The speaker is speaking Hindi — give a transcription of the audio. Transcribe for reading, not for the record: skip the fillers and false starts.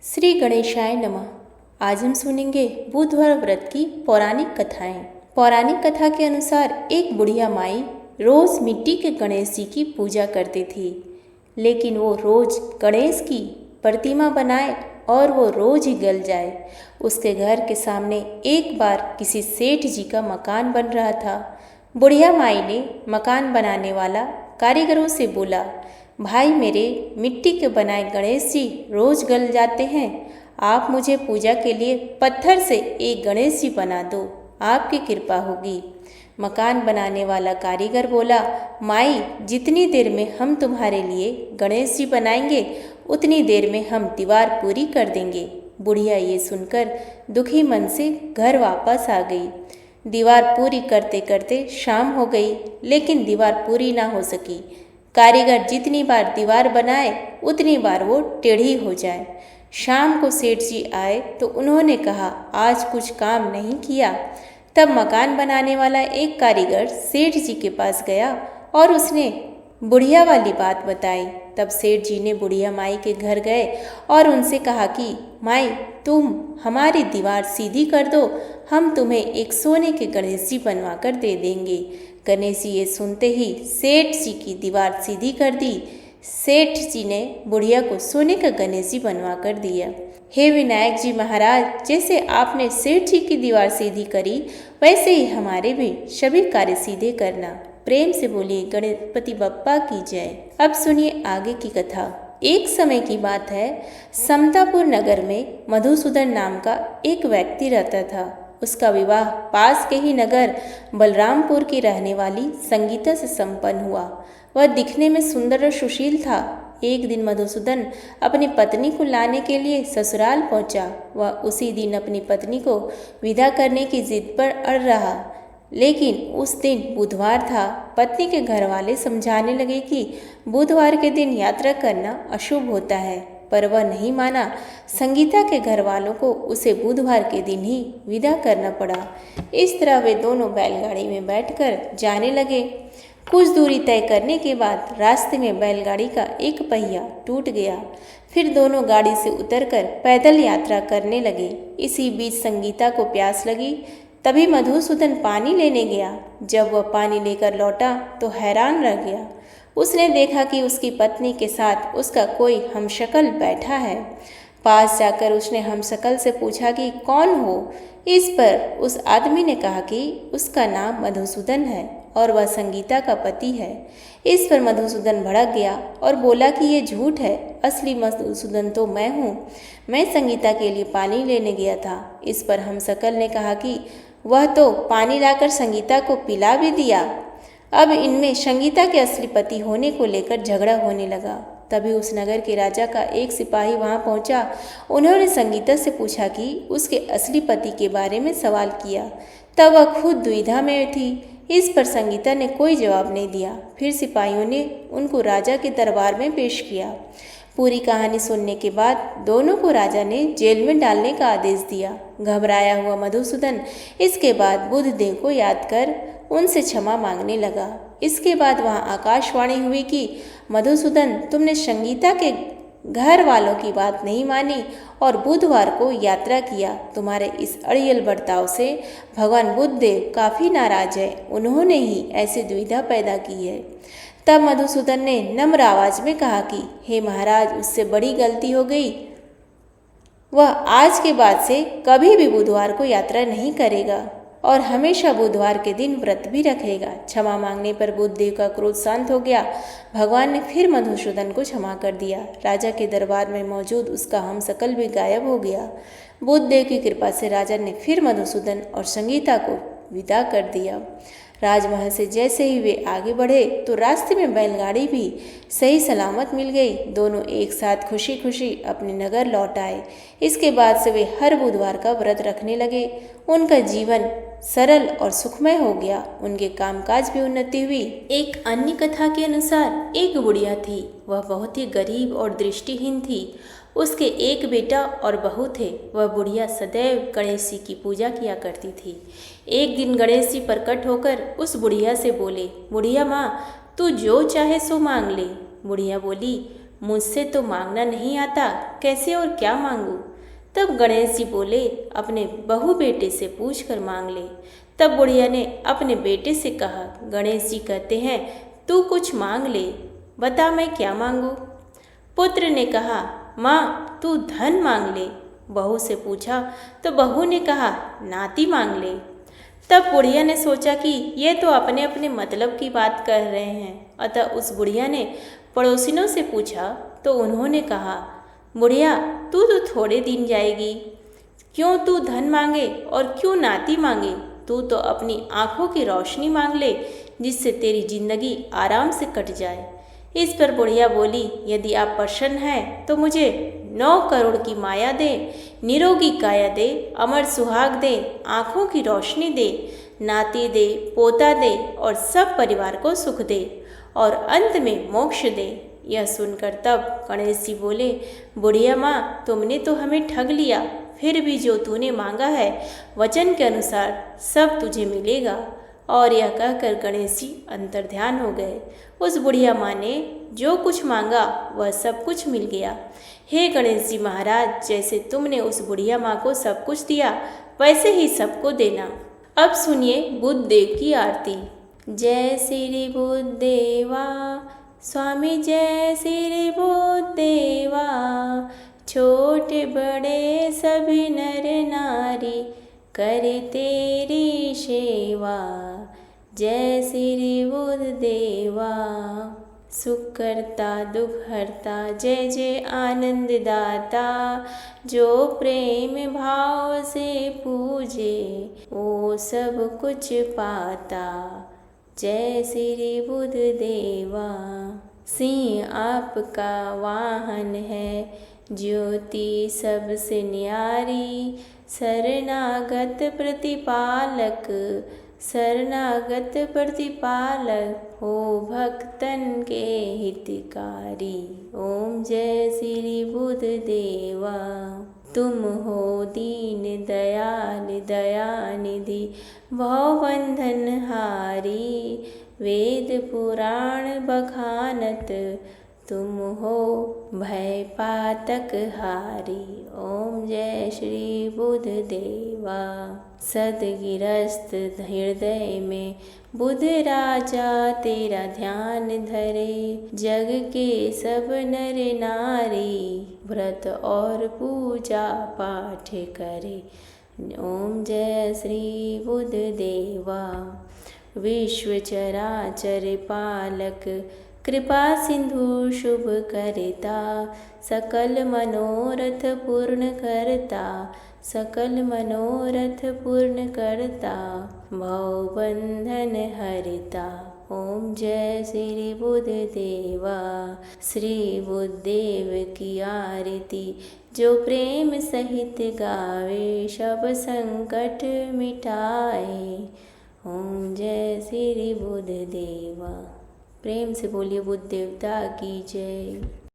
श्री गणेशाय नमः। आज हम सुनेंगे बुधवार व्रत की पौराणिक कथाएं। पौराणिक कथा के अनुसार एक बुढ़िया माई रोज मिट्टी के गणेश जी की पूजा करती थी, लेकिन वो रोज गणेश की प्रतिमा बनाए और वो रोज ही गल जाए। उसके घर के सामने एक बार किसी सेठ जी का मकान बन रहा था। बुढ़िया माई ने मकान बनाने वाला कारीगरों से बोला, भाई मेरे मिट्टी के बनाए गणेश जी रोज गल जाते हैं, आप मुझे पूजा के लिए पत्थर से एक गणेश जी बना दो, आपकी कृपा होगी। मकान बनाने वाला कारीगर बोला, माई जितनी देर में हम तुम्हारे लिए गणेश जी बनाएंगे उतनी देर में हम दीवार पूरी कर देंगे। बुढ़िया ये सुनकर दुखी मन से घर वापस आ गई। दीवार पूरी करते करते शाम हो गई, लेकिन दीवार पूरी ना हो सकी। कारीगर जितनी बार दीवार बनाए उतनी बार वो टेढ़ी हो जाए। शाम को सेठ जी आए तो उन्होंने कहा, आज कुछ काम नहीं किया। तब मकान बनाने वाला एक कारीगर सेठ जी के पास गया और उसने बुढ़िया वाली बात बताई। तब सेठ जी ने बुढ़िया माई के घर गए और उनसे कहा कि माई तुम हमारी दीवार सीधी कर दो, हम तुम्हें एक सोने के गणेश जी बनवा कर दे देंगे। गणेश जी ये सुनते ही सेठ जी की दीवार सीधी कर दी। सेठ जी ने बुढ़िया को सोने का गणेश जी बनवा कर दिया। हे विनायक जी महाराज, जैसे आपने सेठ जी की दीवार सीधी करी वैसे ही हमारे भी सभी कार्य सीधे करना। प्रेम से बोलिए गणपति बप्पा की जय। अब सुनिए आगे की कथा। एक समय की बात है, समतापुर नगर में मधुसूदन नाम का एक व्यक्ति रहता था। उसका विवाह पास के ही नगर बलरामपुर की रहने वाली संगीता से संपन्न हुआ। वह दिखने में सुंदर और सुशील था। एक दिन मधुसूदन अपनी पत्नी को लाने के लिए ससुराल पहुंचा। वह उसी दिन अपनी पत्नी को विदा करने की जिद पर अड़ रहा, लेकिन उस दिन बुधवार था। पत्नी के घर वाले समझाने लगे कि बुधवार के दिन यात्रा करना अशुभ होता है, पर वह नहीं माना। संगीता के घर वालों को उसे बुधवार के दिन ही विदा करना पड़ा। इस तरह वे दोनों बैलगाड़ी में बैठकर जाने लगे। कुछ दूरी तय करने के बाद रास्ते में बैलगाड़ी का एक पहिया टूट गया। फिर दोनों गाड़ी से उतरकर पैदल यात्रा करने लगे। इसी बीच संगीता को प्यास लगी। तभी मधुसूदन पानी लेने गया। जब वह पानी लेकर लौटा तो हैरान रह गया। उसने देखा कि उसकी पत्नी के साथ उसका कोई हमशक्ल बैठा है। पास जाकर उसने हमशक्ल से पूछा कि कौन हो। इस पर उस आदमी ने कहा कि उसका नाम मधुसूदन है और वह संगीता का पति है। इस पर मधुसूदन भड़क गया और बोला कि ये झूठ है, असली मधुसूदन तो मैं हूँ। मैं संगीता के लिए पानी लेने गया था। इस पर हमशक्ल ने कहा कि वह तो पानी लाकर संगीता को पिला भी दिया। अब इनमें संगीता के असली पति होने को लेकर झगड़ा होने लगा। तभी उस नगर के राजा का एक सिपाही वहां पहुंचा। उन्होंने संगीता से पूछा कि उसके असली पति के बारे में सवाल किया। तब वह खुद दुविधा में थी। इस पर संगीता ने कोई जवाब नहीं दिया। फिर सिपाहियों ने उनको राजा के दरबार में पेश किया। पूरी कहानी सुनने के बाद दोनों को राजा ने जेल में डालने का आदेश दिया। घबराया हुआ मधुसूदन इसके बाद बुधदेव को याद कर उनसे क्षमा मांगने लगा। इसके बाद वहां आकाशवाणी हुई कि मधुसूदन, तुमने संगीता के घर वालों की बात नहीं मानी और बुधवार को यात्रा किया। तुम्हारे इस अड़ियल बर्ताव से भगवान बुद्धदेव काफी नाराज है। उन्होंने ही ऐसी दुविधा पैदा की है। तब मधुसूदन ने नम्र आवाज में कहा कि हे महाराज, उससे बड़ी गलती हो गई। वह आज के बाद से कभी भी बुधवार को यात्रा नहीं करेगा और हमेशा बुधवार के दिन व्रत भी रखेगा। क्षमा मांगने पर बुद्धदेव का क्रोध शांत हो गया। भगवान ने फिर मधुसूदन को क्षमा कर दिया। राजा के दरबार में मौजूद उसका हमशक्ल भी गायब हो गया। बुद्धदेव की कृपा से राजा ने फिर मधुसूदन और संगीता को विदा कर दिया। राजमहल से जैसे ही वे आगे बढ़े तो रास्ते में बैलगाड़ी भी सही सलामत मिल गई। दोनों एक साथ खुशी खुशी अपने नगर लौट आए। इसके बाद से वे हर बुधवार का व्रत रखने लगे। उनका जीवन सरल और सुखमय हो गया। उनके कामकाज भी उन्नति हुई। एक अन्य कथा के अनुसार एक बुढ़िया थी। वह बहुत ही गरीब और दृष्टिहीन थी। उसके एक बेटा और बहू थे। वह बुढ़िया सदैव गणेश जी की पूजा किया करती थी। एक दिन गणेश जी प्रकट होकर उस बुढ़िया से बोले, बुढ़िया माँ, तू जो चाहे सो मांग ले। बुढ़िया बोली, मुझसे तो मांगना नहीं आता, कैसे और क्या मांगूं। तब गणेश जी बोले, अपने बहू बेटे से पूछ कर मांग ले। तब बुढ़िया ने अपने बेटे से कहा। गणेश जी कहते हैं, तू कुछ मांग ले, बता मैं क्या मांगू। पुत्र ने कहा, माँ तू धन मांग ले। बहू से पूछा तो बहू ने कहा, नाती मांग ले। तब बुढ़िया ने सोचा कि ये तो अपने अपने मतलब की बात कर रहे हैं, अतः उस बुढ़िया ने पड़ोसिनों से पूछा तो उन्होंने कहा, बुढ़िया तू तो थोड़े दिन जाएगी, क्यों तू धन मांगे और क्यों नाती मांगे, तू तो अपनी आंखों की रोशनी मांग ले, जिससे तेरी जिंदगी आराम से कट जाए। इस पर बुढ़िया बोली, यदि आप प्रसन्न हैं तो मुझे 9 करोड़ की माया दे, निरोगी काया दे, अमर सुहाग दे, आंखों की रोशनी दे, नाती दे, पोता दे और सब परिवार को सुख दे और अंत में मोक्ष दे। यह सुनकर तब गणेश जी बोले, बुढ़िया माँ तुमने तो हमें ठग लिया, फिर भी जो तूने मांगा है वचन के अनुसार सब तुझे मिलेगा। और यह कहकर गणेश जी अंतर्ध्यान हो गए। उस बुढ़िया माँ ने जो कुछ मांगा वह सब कुछ मिल गया। हे गणेश जी महाराज, जैसे तुमने उस बुढ़िया माँ को सब कुछ दिया वैसे ही सबको देना। अब सुनिए बुद्ध देव की आरती। जय श्री बुद्ध देवा स्वामी, जय श्री बुद्ध देवा, छोटे बड़े सभी नर नारी करे तेरी सेवा। जय श्री बुद्ध देवा, सुख करता दुख हरता, जय जय आनंद दाता, जो प्रेम भाव से पूजे वो सब कुछ पाता। जय श्री बुद्ध देवा। सिंह आपका वाहन है, ज्योति सबसे न्यारी, शरणागत प्रतिपालक, शरणागत प्रतिपालक हो भक्तन के हितकारी। ओम जय श्री बुद्ध देवा। तुम हो दीन दयाल दयानिधि, भवबंधन हारी, वेद पुराण बखानत, तुम हो भय पातक हारी। ओम जय श्री बुद्ध देवा। सदगिरस्त हृदय में बुद्ध राजा तेरा ध्यान धरे, जग के सब नर नारी व्रत और पूजा पाठ करे। ओम जय श्री बुद्ध देवा। विश्व चराचर पालक, कृपा सिंधु शुभ करता, सकल मनोरथ पूर्ण करता, सकल मनोरथ पूर्ण करता, भव बंधन हरता। ओम जय श्री बुद्ध देवा। श्री बुद्ध देव की आरती जो प्रेम सहित गावे, सब संकट मिटाए। ओम जय श्री बुद्ध देवा। प्रेम से बोलिए बुद्ध देवता की जय।